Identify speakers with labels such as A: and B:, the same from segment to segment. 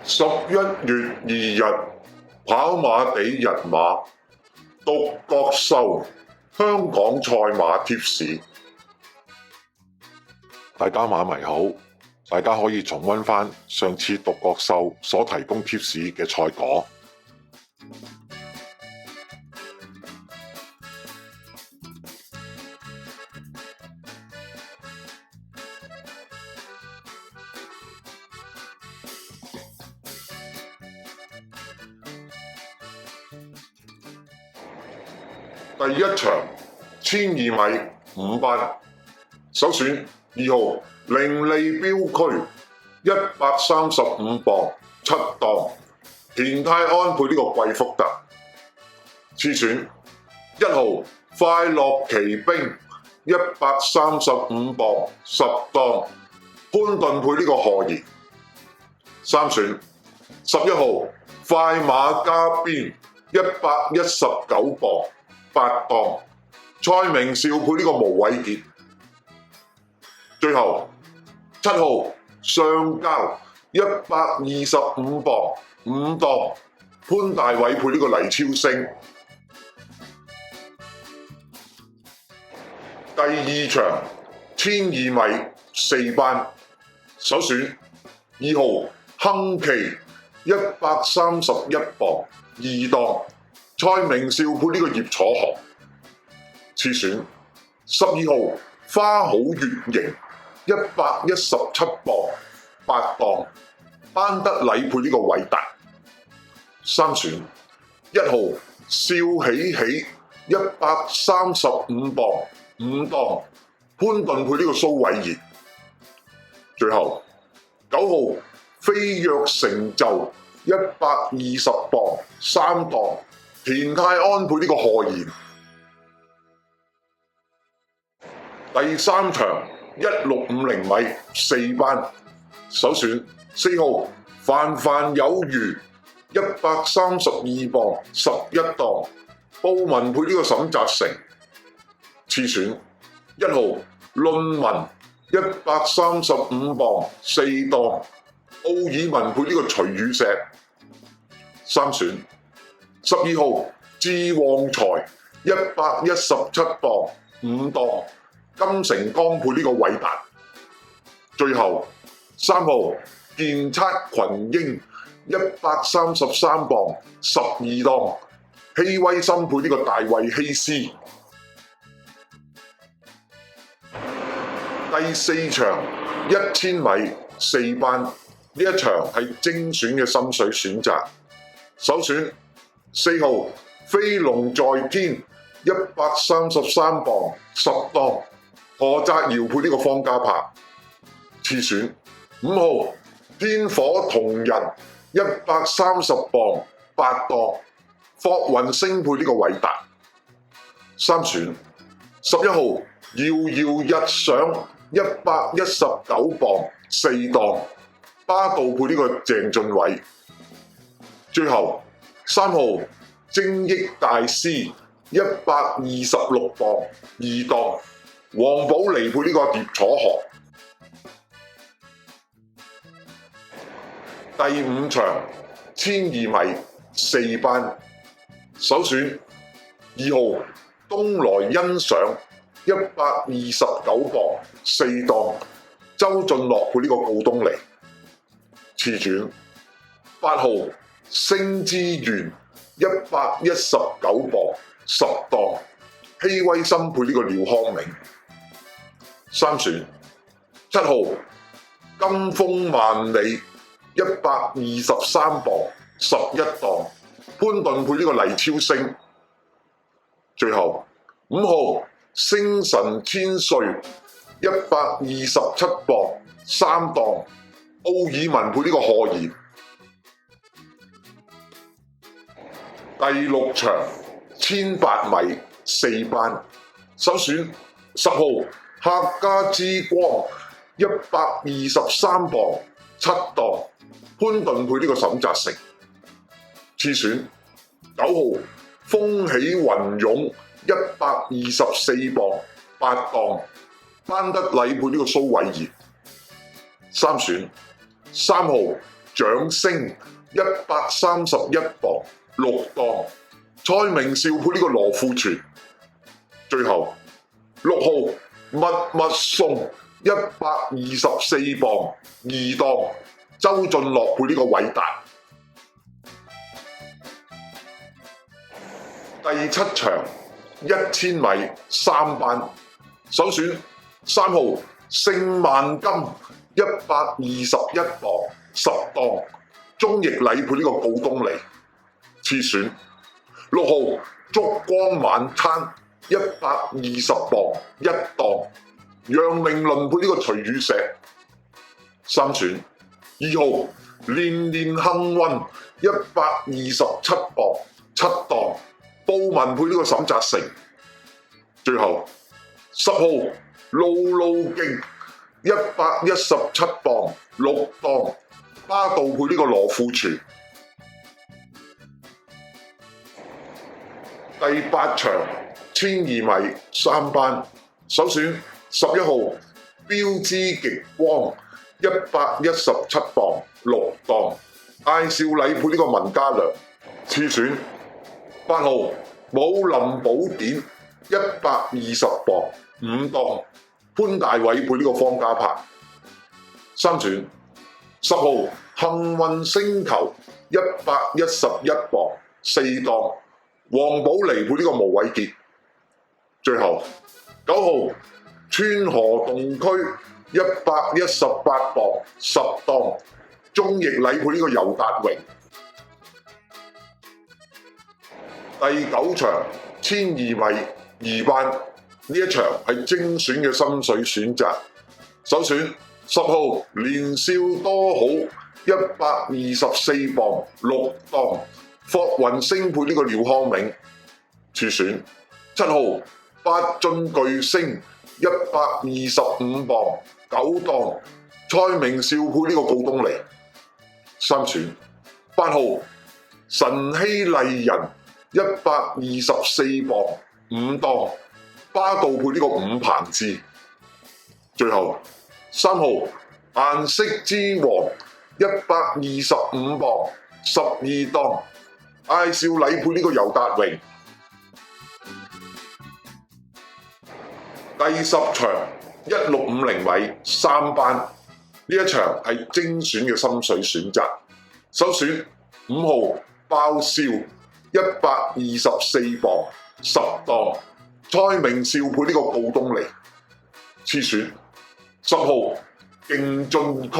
A: 11月2日，跑馬地日馬獨角獸香港賽馬貼士。大家馬迷好，大家可以重溫返上次獨角獸所提供貼士嘅賽果。第一場1200米5班，首選2號伶俐標區135磅7檔，田泰安配呢個貴福特。次選1號快樂奇兵135磅10檔，潘頓配呢個賀賢。三選11號快馬加鞭119磅8檔，蔡明紹配呢個毛偉傑。最後7號上交125磅5檔，潘大偉配呢個黎超星。第二場1200米4班，首選2號亨奇131磅2檔，蔡明紹配呢個葉楚航。次選12號花好月型117磅8檔，班德禮配呢個偉達。三選1號笑喜喜135磅5檔，潘頓配呢個蘇偉賢。最後9號飛躍成就120磅3檔，田泰安配呢個賀賢。第三場1650米4班，首選4號范范有餘132磅11檔，布文配呢個沈澤成。次選1號論文135磅4檔，奧爾文配呢個徐宇石。三選12號智旺財117磅5檔，金城江配呢個偉達。最後3號健測群英133磅12檔，希威森配呢個大衛希斯。第四場1000米4班，呢一場係精選嘅心水選擇。首選4號飛龍在天133磅10檔，何澤堯配呢個方嘉柏。次選5號天火同人130磅8檔，霍雲星配呢個偉達。三選11號遙遙日上119磅4檔，巴道配呢個鄭俊偉。最後3號精益大師126磅2檔，黃寶妮配呢個葉楚航。第五場1200米4班，首選2號東來欣賞129磅4檔，周俊樂配呢個告東尼。次選8號星之源119磅10檔，希威森配呢個廖康明。三選7號金風萬里123磅11檔，潘頓配呢個黎超星。最後5號星神千歲127磅3檔，奧爾文配呢個賀賢。第六場1800米4班，首選10號客家之光123磅7檔，潘頓配呢個沈澤成。次選9號風起雲湧124磅8檔，班德禮配呢個蘇偉賢。三選3號掌聲131磅6檔，蔡明紹配呢個羅富全。最後6號密送124磅2檔，周俊樂配呢個韋達。第7場1000米3班，首選3號聖萬金121磅10檔，鍾易禮配呢個告東尼。次選6號燭光晚餐120磅1檔，楊明倫配呢個徐宇石。三選2號年年幸運127磅7檔，布文配呢個沈澤成。最後10號路路勁117磅6檔，巴道配呢個羅富全。第8場1200米3班，首選11號標之極光117磅6檔，艾少禮配呢個文家良。次選8號武林寶典120磅5檔，潘大偉配呢個方家柏。三選10號幸運星球111磅4檔，黃寶妮配呢個毛偉傑。最後9號川河洞區118磅10檔，鍾易禮配呢個尤達榮。第9場1200米2班，呢一場係精選嘅心水選擇，首選10號年少多好124磅6檔，霍雲星配呢個廖康銘。次選7號八進巨星125磅9檔，蔡明紹配呢個告東尼。三選8號神希麗人124磅5檔，巴道配呢個伍鵬志。最後3號顏色之王125磅12檔，艾少禮配呢個尤達榮。第10場1650米3班，呢一場係精選嘅心水選擇，首選5號爆笑124磅10檔，蔡明紹配呢個告東尼。次選10號勁進區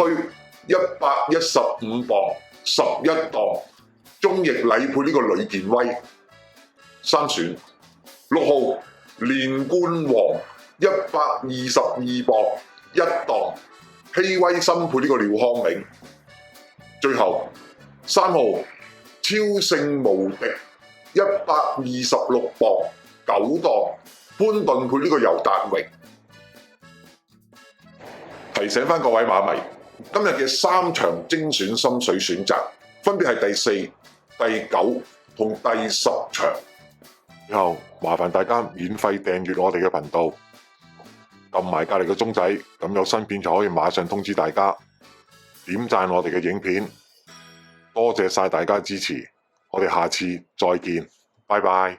A: 115磅11檔，鍾易禮配呢個呂健威。三選6號連冠王122磅1檔，希威森配呢個廖康銘。最後3號超勝無敵126磅9檔，潘頓配呢個尤達榮。提醒翻各位馬迷，今日嘅3場精選心水選擇，分別係第4、第9同第10場。以後麻煩大家免費訂閱我哋嘅頻道，撳埋隔離個鐘仔，咁有新片就可以馬上通知大家。點讚我哋嘅影片，多謝晒大家支持，我哋下次再見，拜拜。